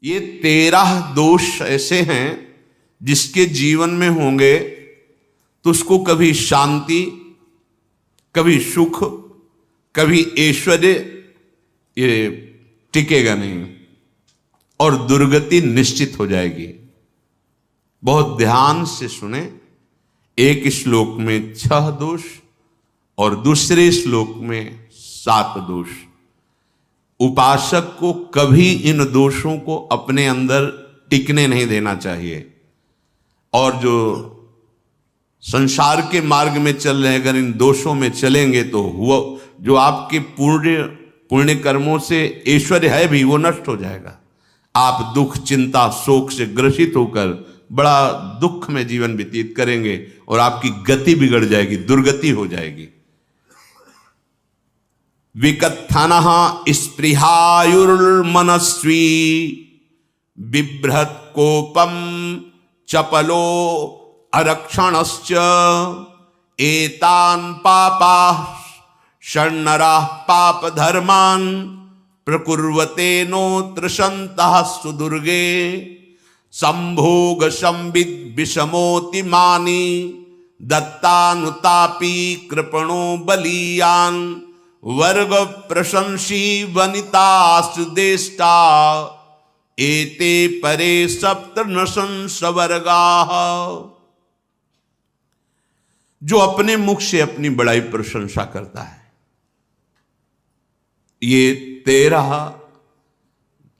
ये 13 दोष ऐसे हैं जिसके जीवन में होंगे तो उसको कभी शांति, कभी सुख, कभी ऐश्वर्य ये टिकेगा नहीं और दुर्गति निश्चित हो जाएगी। बहुत ध्यान से सुने। एक श्लोक में 6 दोष और दूसरे श्लोक में 7 दोष। उपासक को कभी इन दोषों को अपने अंदर टिकने नहीं देना चाहिए। और जो संसार के मार्ग में चल रहे हैं, अगर इन दोषों में चलेंगे तो हुआ जो आपके पुण्य कर्मों से ऐश्वर्य है भी वो नष्ट हो जाएगा। आप दुख, चिंता, शोक से ग्रसित होकर बड़ा दुख में जीवन व्यतीत करेंगे और आपकी गति बिगड़ जाएगी, दुर्गति हो जाएगी। विकत्थनः स्पृहायुर्मनस्वी बिभ्रत कोपम चपलो अरक्षणश्च एतान् पापाः षण्णराः पाप धर्मान् प्रकुर्वते नोत्र सन्तः सुदुर्गे संभोग संविद विषमोति मानी दत्तानुतापी कृपणो बलीयान वर्ग प्रशंसी वनितास्तु देष्टा एते परे सप्तनशंस वर्गाः। जो अपने मुख से अपनी बड़ाई प्रशंसा करता है, ये 13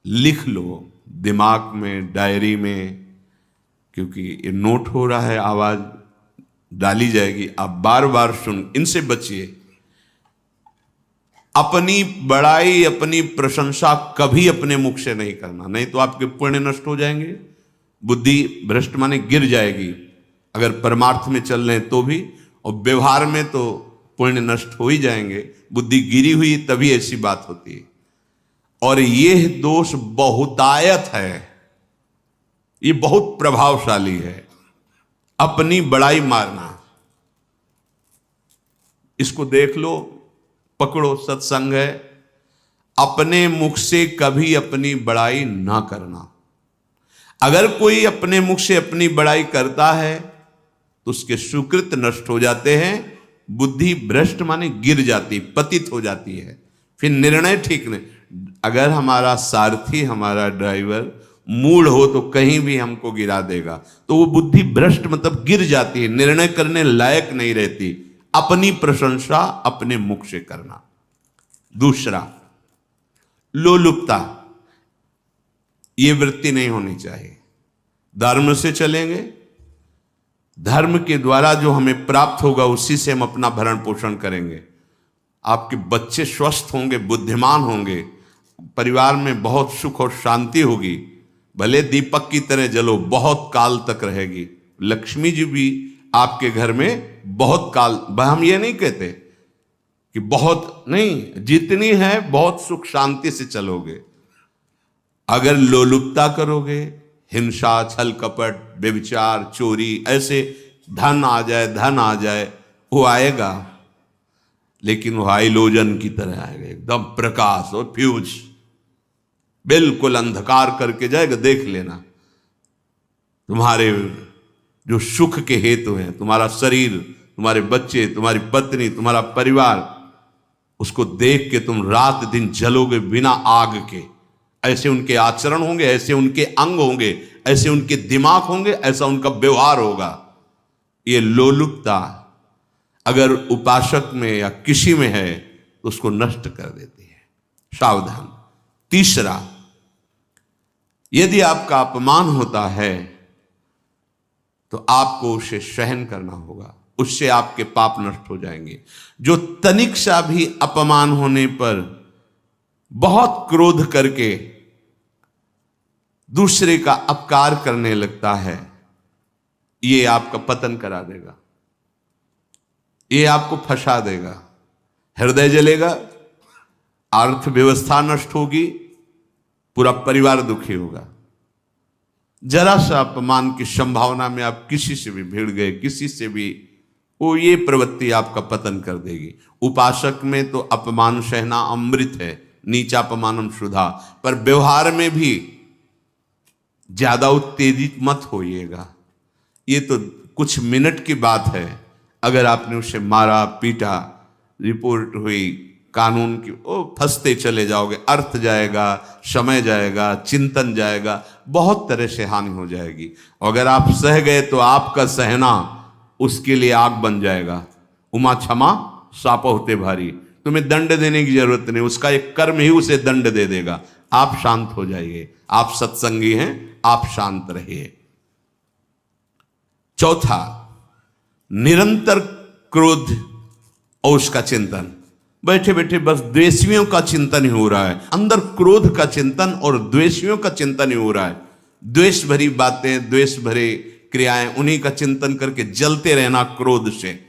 लिख लो दिमाग में, डायरी में, क्योंकि ये नोट हो रहा है, आवाज डाली जाएगी, आप बार बार सुन। इनसे बचिए। अपनी बड़ाई, अपनी प्रशंसा कभी अपने मुख से नहीं करना, नहीं तो आपके पुण्य नष्ट हो जाएंगे, बुद्धि भ्रष्ट माने गिर जाएगी। अगर परमार्थ में चल रहे हैं तो भी, और व्यवहार में तो पुण्य नष्ट हो ही जाएंगे। बुद्धि गिरी हुई तभी ऐसी बात होती है। और यह दोष बहुतायत है, ये बहुत प्रभावशाली है। अपनी बड़ाई मारना, इसको देख लो, पकड़ो, सत्संग है। अपने मुख से कभी अपनी बड़ाई ना करना। अगर कोई अपने मुख से अपनी बड़ाई करता है तो उसके सुकृत नष्ट हो जाते हैं, बुद्धि भ्रष्ट माने गिर जाती, पतित हो जाती है, फिर निर्णय ठीक नहीं। अगर हमारा सारथी, हमारा ड्राइवर मूढ़ हो तो कहीं भी हमको गिरा देगा, तो वो बुद्धि भ्रष्ट मतलब गिर जाती है, निर्णय करने लायक नहीं रहती। अपनी प्रशंसा अपने मुख से करना। दूसरा, लोलुपता, ये वृत्ति नहीं होनी चाहिए। धर्म से चलेंगे, धर्म के द्वारा जो हमें प्राप्त होगा उसी से हम अपना भरण पोषण करेंगे। आपके बच्चे स्वस्थ होंगे, बुद्धिमान होंगे, परिवार में बहुत सुख और शांति होगी। भले दीपक की तरह जलो, बहुत काल तक रहेगी। लक्ष्मी जी भी आपके घर में बहुत काल, हम ये नहीं कहते कि बहुत नहीं, जितनी है बहुत सुख शांति से चलोगे। अगर लोलुपता करोगे, हिंसा, छल कपट, व्यभिचार, चोरी, ऐसे धन आ जाए, वो आएगा, लेकिन वो हाइलोजन की तरह आएगा, एकदम प्रकाश और फ्यूज, बिल्कुल अंधकार करके जाएगा। देख लेना, तुम्हारे जो सुख के हेतु हैं, तुम्हारा शरीर, तुम्हारे बच्चे, तुम्हारी पत्नी, तुम्हारा परिवार, उसको देख के तुम रात दिन जलोगे बिना आग के। ऐसे उनके आचरण होंगे, ऐसे उनके अंग होंगे, ऐसे उनके दिमाग होंगे, ऐसा उनका व्यवहार होगा। ये लोलुपता अगर उपासक में या किसी में है तो उसको नष्ट कर देती है। सावधान। तीसरा, यदि आपका अपमान होता है तो आपको उसे सहन करना होगा, उससे आपके पाप नष्ट हो जाएंगे। जो तनिक सा भी अपमान होने पर बहुत क्रोध करके दूसरे का अपकार करने लगता है, ये आपका पतन करा देगा, ये आपको फंसा देगा, हृदय जलेगा, अर्थव्यवस्था नष्ट होगी, पूरा परिवार दुखी होगा। जरा सा अपमान की संभावना में आप किसी से भी भिड़ गए, किसी से भी, वो ये प्रवृत्ति आपका पतन कर देगी। उपासक में तो अपमान सहना अमृत है, नीचापमानम सुधा, पर व्यवहार में भी ज्यादा उत्तेजित मत होइएगा। ये तो कुछ मिनट की बात है। अगर आपने उसे मारा पीटा, रिपोर्ट हुई कानून की, ओ फंसते चले जाओगे, अर्थ जाएगा, समय जाएगा, चिंतन जाएगा, बहुत तरह से हानि हो जाएगी। अगर आप सह गए तो आपका सहना उसके लिए आग बन जाएगा। उमा क्षमा साप होते भारी। तुम्हें दंड देने की जरूरत नहीं, उसका एक कर्म ही उसे दंड दे देगा। आप शांत हो जाइए। आप सत्संगी हैं, आप शांत रहिए। चौथा, निरंतर क्रोध और उसका चिंतन। बैठे बैठे बस द्वेषियों का चिंतन ही हो रहा है, अंदर क्रोध का चिंतन और द्वेषियों का चिंतन ही हो रहा है। द्वेष भरी बातें, द्वेष भरे क्रियाएं, उन्हीं का चिंतन करके जलते रहना क्रोध से।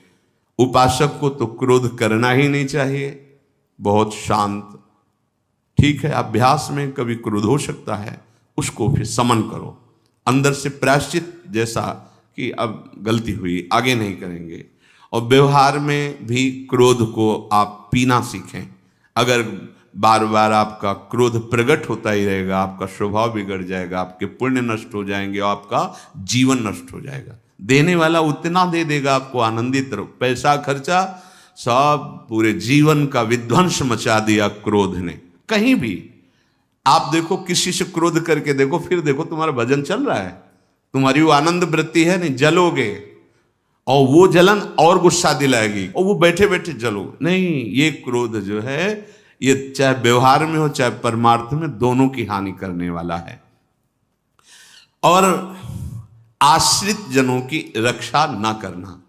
उपासक को तो क्रोध करना ही नहीं चाहिए, बहुत शांत। ठीक है, अभ्यास में कभी क्रोध हो सकता है, उसको फिर समन करो, अंदर से प्रायश्चित, जैसा कि अब गलती हुई, आगे नहीं करेंगे। और व्यवहार में भी क्रोध को आप पीना सीखें। अगर बार बार आपका क्रोध प्रकट होता ही रहेगा, आपका स्वभाव बिगड़ जाएगा, आपके पुण्य नष्ट हो जाएंगे और आपका जीवन नष्ट हो जाएगा। देने वाला उतना दे देगा, आपको आनंदित रहो। पैसा खर्चा, सब पूरे जीवन का विध्वंस मचा दिया क्रोध ने। कहीं भी आप देखो, किसी से क्रोध करके देखो, फिर देखो तुम्हारा भजन चल रहा है, तुम्हारी वो आनंद वृत्ति है नहीं, जलोगे और वो जलन और गुस्सा दिलाएगी और वो बैठे बैठे जलो नहीं। ये क्रोध जो है, ये चाहे व्यवहार में हो चाहे परमार्थ में, दोनों की हानि करने वाला है। और आश्रित जनों की रक्षा ना करना।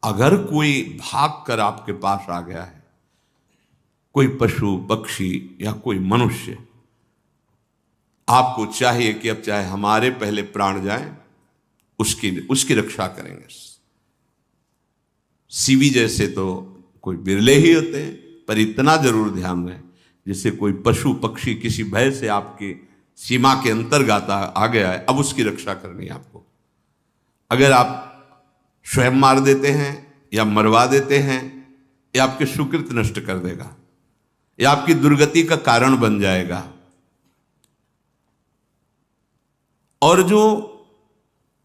अगर कोई भाग कर आपके पास आ गया है, कोई पशु पक्षी या कोई मनुष्य, आपको चाहिए कि अब चाहे हमारे पहले प्राण जाएं, उसकी रक्षा करेंगे। सीवी जैसे तो कोई बिरले ही होते हैं, पर इतना जरूर ध्यान रहे, जैसे कोई पशु पक्षी किसी भय से आपके सीमा के अंतर्गत आ गया है, अब उसकी रक्षा करनी है आपको। अगर आप स्वयं मार देते हैं या मरवा देते हैं, या आपके सुकृत नष्ट कर देगा, या आपकी दुर्गति का कारण बन जाएगा। और जो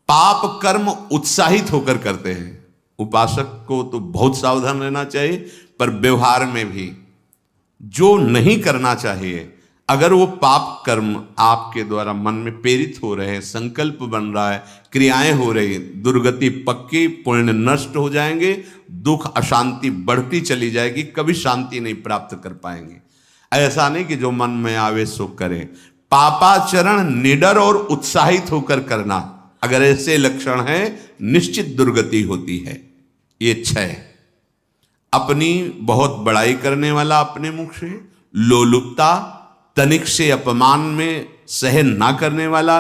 पाप कर्म उत्साहित होकर करते हैं, उपासक को तो बहुत सावधान रहना चाहिए, पर व्यवहार में भी जो नहीं करना चाहिए, अगर वो पाप कर्म आपके द्वारा मन में प्रेरित हो रहे हैं, संकल्प बन रहा है, क्रियाएं हो रही, दुर्गति पक्की, पुण्य नष्ट हो जाएंगे, दुख अशांति बढ़ती चली जाएगी, कभी शांति नहीं प्राप्त कर पाएंगे। ऐसा नहीं कि जो मन में आवे सो करें। पापाचरण निडर और उत्साहित होकर करना, अगर ऐसे लक्षण है, निश्चित दुर्गति होती है। ये 6, अपनी बहुत बड़ाई करने वाला अपने मुख से, लोलुपता, तनिक से अपमान में सहन ना करने वाला,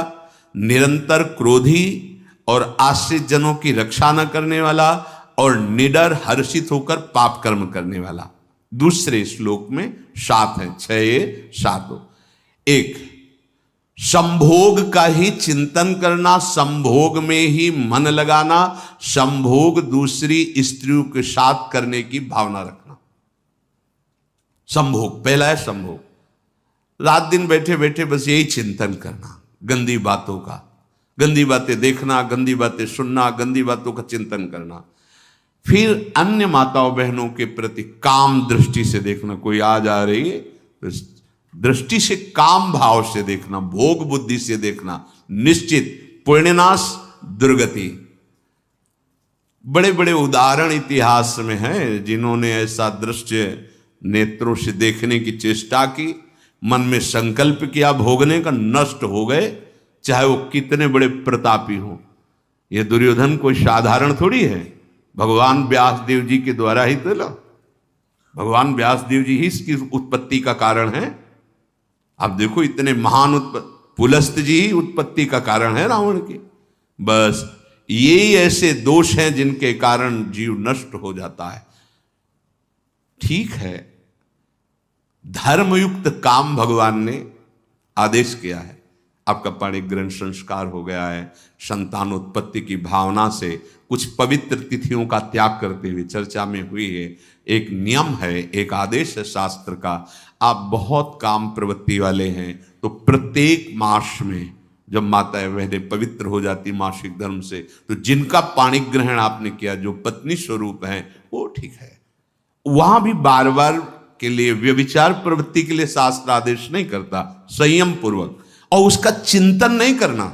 निरंतर क्रोधी और आश्रित जनों की रक्षा न करने वाला, और निडर हर्षित होकर पाप कर्म करने वाला। दूसरे श्लोक में 7 है, 6 7। 1, संभोग का ही चिंतन करना, संभोग में ही मन लगाना, संभोग दूसरी स्त्रियों के साथ करने की भावना रखना। संभोग पहला है। संभोग, रात दिन बैठे बैठे बस यही चिंतन करना, गंदी बातों का, गंदी बातें देखना, गंदी बातें सुनना, गंदी बातों का चिंतन करना। फिर अन्य माताओं बहनों के प्रति काम दृष्टि से देखना, कोई आ जा रही है तो दृष्टि से, काम भाव से देखना, भोग बुद्धि से देखना, निश्चित पुण्यनाश दुर्गति। बड़े बड़े उदाहरण इतिहास में हैं जिन्होंने ऐसा दृश्य नेत्रों से देखने की चेष्टा की, मन में संकल्प किया भोगने का, नष्ट हो गए, चाहे वो कितने बड़े प्रतापी हों। ये दुर्योधन कोई साधारण थोड़ी है, भगवान व्यासदेव जी के द्वारा ही तो, भगवान व्यासदेव जी ही इसकी उत्पत्ति का कारण है। आप देखो, इतने महान पुलस्त जी ही उत्पत्ति का कारण है रावण की। बस यही ऐसे दोष हैं जिनके कारण जीव नष्ट हो जाता है। ठीक है, धर्मयुक्त काम भगवान ने आदेश किया है। आपका पाणिक ग्रहण संस्कार हो गया है, संतानोत्पत्ति की भावना से कुछ पवित्र तिथियों का त्याग करते हुए चर्चा में हुई है। एक नियम है, एक आदेश है शास्त्र का। आप बहुत काम प्रवृत्ति वाले हैं तो प्रत्येक मास में जब माताएं बहनें पवित्र हो जाती मासिक धर्म से, तो जिनका पाणी ग्रहण आपने किया, जो पत्नी स्वरूप है, वो ठीक है। वहां भी बार बार के लिए व्यभिचार प्रवृत्ति के लिए शास्त्र आदेश नहीं करता, संयम पूर्वक, और उसका चिंतन नहीं करना।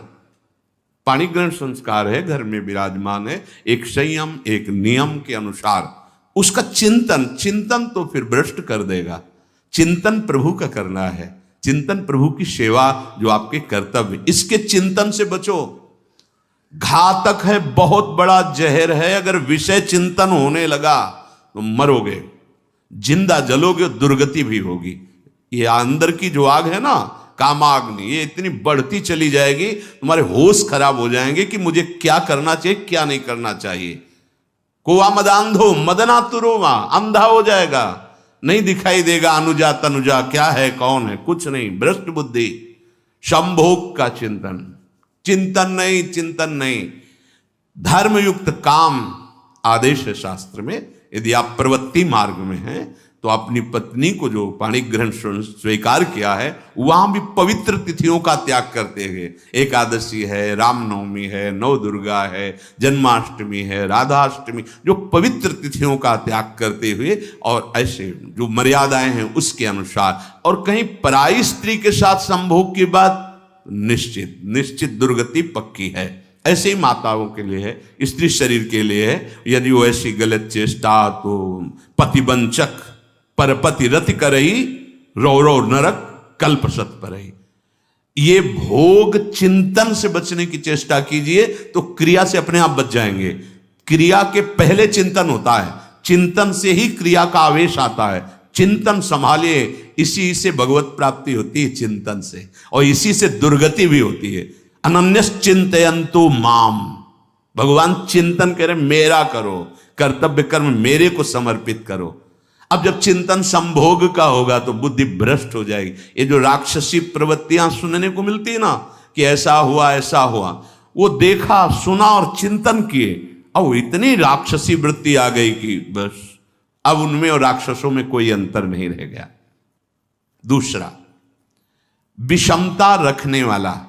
पाणी ग्रहण संस्कार है, घर में विराजमान है, एक संयम एक नियम के अनुसार उसका चिंतन तो फिर भ्रष्ट कर देगा। चिंतन प्रभु का करना है, चिंतन प्रभु की सेवा जो आपके कर्तव्य, इसके चिंतन से बचो। घातक है, बहुत बड़ा जहर है। अगर विषय चिंतन होने लगा तो मरोगे, जिंदा जलोगे, दुर्गति भी होगी। ये अंदर की जो आग है ना, कामाग्नि, ये इतनी बढ़ती चली जाएगी, तुम्हारे होश खराब हो जाएंगे कि मुझे क्या करना चाहिए क्या नहीं करना चाहिए। कोआ मदांधो मदनातुरोमा, अंधा हो जाएगा, नहीं दिखाई देगा अनुजा तनुजा क्या है कौन है, कुछ नहीं, भ्रष्ट बुद्धि। संभोग का चिंतन नहीं। धर्मयुक्त काम आदेश है शास्त्र में। यदि आप प्रवृत्ति मार्ग में हैं तो अपनी पत्नी को जो पाणी ग्रहण स्वीकार किया है, वहां भी पवित्र तिथियों का त्याग करते हुए, एकादशी है, रामनवमी है, नवदुर्गा है, जन्माष्टमी है, राधाष्टमी, जो पवित्र तिथियों का त्याग करते हुए, और ऐसे जो मर्यादाएं हैं उसके अनुसार, और कहीं पराई स्त्री के साथ संभोग की बात, निश्चित दुर्गति पक्की है। ऐसे ही माताओं के लिए है, स्त्री शरीर के लिए है। यदि वो ऐसी गलत चेष्टा, तो पतिवंचक परपति रति करही, रौ नरक कल्पसत परही। ये भोग चिंतन से बचने की चेष्टा कीजिए तो क्रिया से अपने आप बच जाएंगे। क्रिया के पहले चिंतन होता है, चिंतन से ही क्रिया का आवेश आता है। चिंतन संभालिए, इसी से भगवत प्राप्ति होती है, चिंतन से, और इसी से दुर्गति भी होती है। अनन्यश्चिन्तयन्तु माम, भगवान चिंतन करे, मेरा करो, कर्तव्य कर्म मेरे को समर्पित करो। अब जब चिंतन संभोग का होगा तो बुद्धि भ्रष्ट हो जाएगी। ये जो राक्षसी प्रवृत्तियां सुनने को मिलती है ना, कि ऐसा हुआ, वो देखा सुना और चिंतन किए, अब इतनी राक्षसी वृत्ति आ गई कि बस अब उनमें और राक्षसों में कोई अंतर नहीं रह गया। दूसरा, विषमता रखने वाला,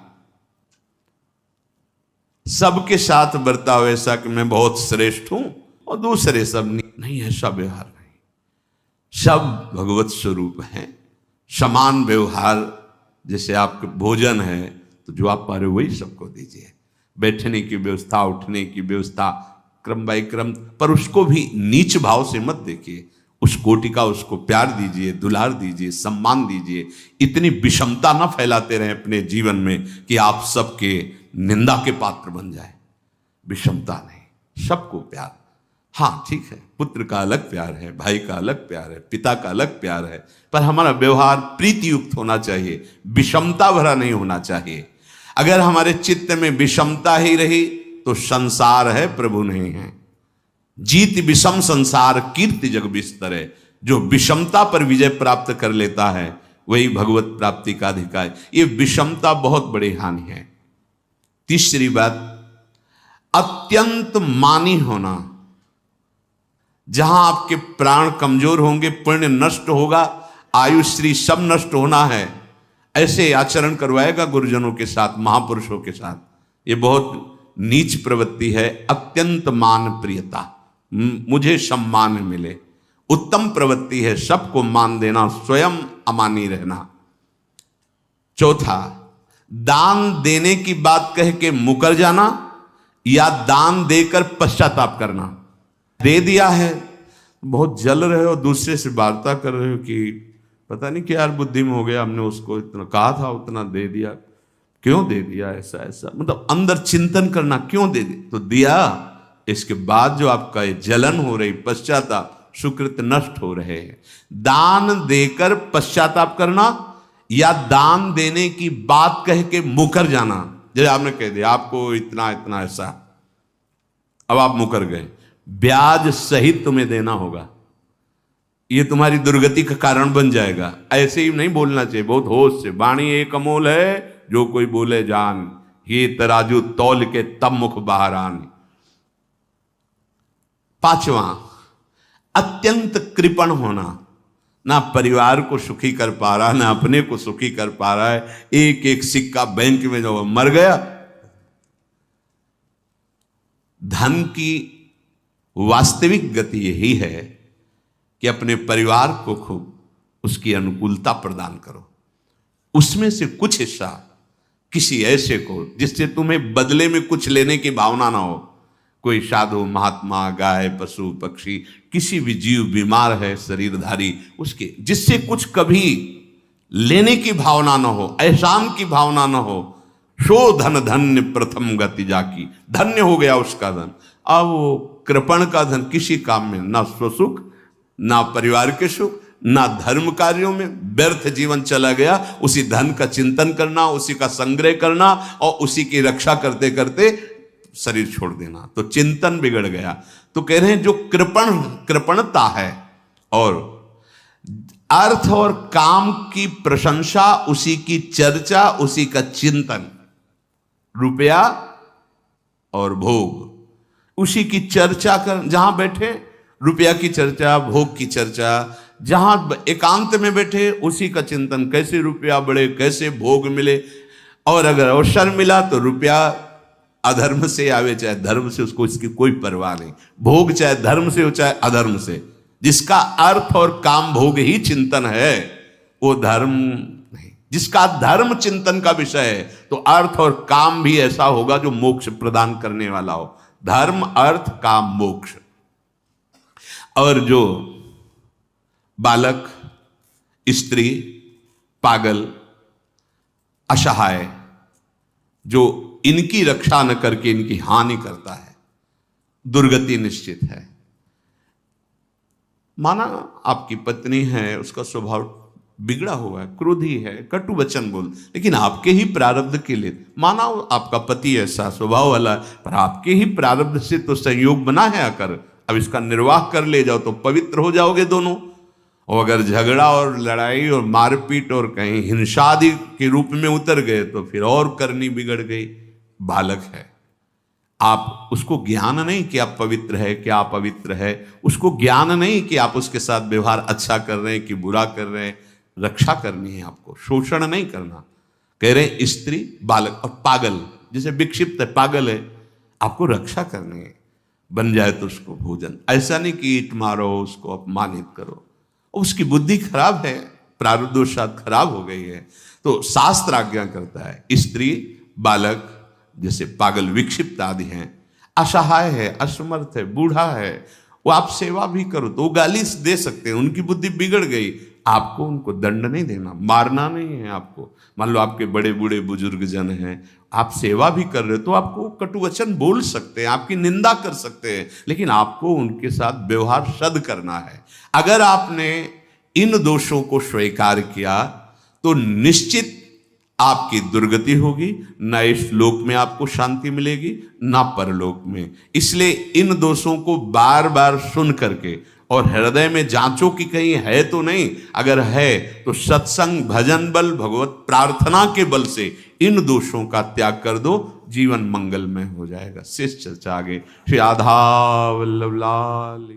सबके साथ बर्ताव ऐसा कि मैं बहुत श्रेष्ठ हूं और दूसरे सब नहीं, ऐसा व्यवहार नहीं। सब भगवत स्वरूप हैं, समान व्यवहार। जैसे आपके भोजन है तो जो आप पा रहे हो वही सबको दीजिए, बैठने की व्यवस्था, उठने की व्यवस्था, क्रम बाय क्रम, पर उसको भी नीच भाव से मत देखिए। उस कोटि का उसको प्यार दीजिए, दुलार दीजिए, सम्मान दीजिए। इतनी विषमता ना फैलाते रहें अपने जीवन में कि आप सबके निंदा के पात्र बन जाए। विषमता नहीं, सबको प्यार। हाँ ठीक है, पुत्र का अलग प्यार है, भाई का अलग प्यार है, पिता का अलग प्यार है, पर हमारा व्यवहार प्रीति युक्त होना चाहिए, विषमता भरा नहीं होना चाहिए। अगर हमारे चित्त में विषमता ही रही तो संसार है, प्रभु नहीं है। जीत विषम संसार कीर्ति जग बिस्तरे। जो विषमता पर विजय प्राप्त कर लेता है वही भगवत प्राप्ति का अधिकारी। ये विषमता बहुत बड़ी हानि है। तीसरी बात, अत्यंत मानी होना। जहां आपके प्राण कमजोर होंगे, पुण्य नष्ट होगा, आयुश्री सब नष्ट होना है, ऐसे आचरण करवाएगा गुरुजनों के साथ, महापुरुषों के साथ। ये बहुत नीच प्रवृत्ति है। अत्यंत मान प्रियता, मुझे सम्मान मिले, उत्तम प्रवृत्ति है। सबको मान देना, स्वयं अमानी रहना। चौथा, दान देने की बात कह के मुकर जाना या दान देकर पश्चाताप करना। दे दिया है, बहुत जल रहे हो, दूसरे से वार्ता कर रहे हो कि पता नहीं क्या यार बुद्धि में हो गया, हमने उसको इतना कहा था, उतना दे दिया, क्यों दे दिया, ऐसा ऐसा, मतलब अंदर चिंतन करना, क्यों दे दिया तो दिया। इसके बाद जो आपका ये जलन हो रही, पश्चाताप, सुकृत नष्ट हो रहे हैं। दान देकर पश्चाताप करना या दान देने की बात कह के मुकर जाना। जैसे आपने कह दिया आपको इतना इतना ऐसा, अब आप मुकर गए, ब्याज सहित तुम्हें देना होगा, ये तुम्हारी दुर्गति का कारण बन जाएगा। ऐसे ही नहीं बोलना चाहिए, बहुत होश से। वाणी एक अमोल है, जो कोई बोले जान, ये तराजू तौल के तब मुख बाहर आन। पांचवा, अत्यंत कृपण होना, ना परिवार को सुखी कर पा रहा, ना अपने को सुखी कर पा रहा है। एक एक सिक्का बैंक में जो मर गया। धन की वास्तविक गति यही है कि अपने परिवार को खूब उसकी अनुकूलता प्रदान करो, उसमें से कुछ हिस्सा किसी ऐसे को जिससे तुम्हें बदले में कुछ लेने की भावना ना हो। कोई साधु महात्मा, गाय, पशु, पक्षी, किसी भी जीव बीमार है शरीरधारी, उसके जिससे कुछ कभी लेने की भावना ना हो, एहसान की भावना ना हो। सो धन धन्य प्रथम गति जाकी, धन्य हो गया उसका धन। अब वो कृपण का धन किसी काम में ना स्वसुख, ना परिवार के सुख, ना धर्म कार्यों में, व्यर्थ जीवन चला गया। उसी धन का चिंतन करना, उसी का संग्रह करना और उसी की रक्षा करते करते शरीर छोड़ देना, तो चिंतन बिगड़ गया। तो कह रहे हैं जो कृपणता है और अर्थ और काम की प्रशंसा, उसी की चर्चा, उसी का चिंतन, रुपया और भोग, उसी की चर्चा कर, जहां बैठे रुपया की चर्चा, भोग की चर्चा, जहां एकांत में बैठे उसी का चिंतन, कैसे रुपया बढ़े, कैसे भोग मिले। और अगर अवसर मिला तो रुपया अधर्म से आवे चाहे धर्म से, उसको इसकी कोई परवाह नहीं। भोग चाहे धर्म से हो चाहे अधर्म से, जिसका अर्थ और काम भोग ही चिंतन है वो धर्म नहीं। जिसका धर्म चिंतन का विषय है तो अर्थ और काम भी ऐसा होगा जो मोक्ष प्रदान करने वाला हो। धर्म, अर्थ, काम, मोक्ष। और जो बालक, स्त्री, पागल, असहाय, जो इनकी रक्षा न करके इनकी हानि करता है, दुर्गति निश्चित है। माना आपकी पत्नी है, उसका स्वभाव बिगड़ा हुआ है, क्रोधी है, कटु वचन बोल, लेकिन आपके ही प्रारब्ध के लिए, माना आपका पति ऐसा स्वभाव वाला है, पर आपके ही प्रारब्ध से तो संयोग बना है आकर, अब इसका निर्वाह कर ले जाओ तो पवित्र हो जाओगे दोनों। और अगर झगड़ा और लड़ाई और मारपीट और कहीं हिंसादि के रूप में उतर गए तो फिर और करनी बिगड़ गई। बालक है, आप उसको ज्ञान नहीं कि आप पवित्र है, कि आप पवित्र है, उसको ज्ञान नहीं कि आप उसके साथ व्यवहार अच्छा कर रहे हैं कि बुरा कर रहे हैं। रक्षा करनी है आपको, शोषण नहीं करना। कह रहे हैं स्त्री, बालक और पागल, जैसे विक्षिप्त है, पागल है, आपको रक्षा करनी है। बन जाए तो उसको भोजन, ऐसा नहीं कि ईंट मारो, उसको अपमानित करो। उसकी बुद्धि खराब है, प्रारब्धवशात खराब हो गई है, तो शास्त्र आज्ञा करता है स्त्री, बालक, जैसे पागल, विक्षिप्त आदि हैं, असहाय है, असमर्थ है, बूढ़ा है, वो आप सेवा भी करो तो वो गाली दे सकते हैं, उनकी बुद्धि बिगड़ गई। आपको उनको दंड नहीं देना, मारना नहीं है आपको। मान लो आपके बड़े बूढ़े बुजुर्ग जन हैं, आप सेवा भी कर रहे हो तो आपको कटु वचन बोल सकते हैं, आपकी निंदा कर सकते हैं, लेकिन आपको उनके साथ व्यवहार सद करना है। अगर आपने इन दोषों को स्वीकार किया तो निश्चित आपकी दुर्गति होगी, न इस लोक में आपको शांति मिलेगी न परलोक में। इसलिए इन दोषों को बार बार सुन करके और हृदय में जांचो कि कहीं है तो नहीं, अगर है तो सत्संग, भजन बल, भगवत प्रार्थना के बल से इन दोषों का त्याग कर दो, जीवन मंगलमय हो जाएगा। शेष चर्चा आगे। श्री राधा वल्लभ लाल।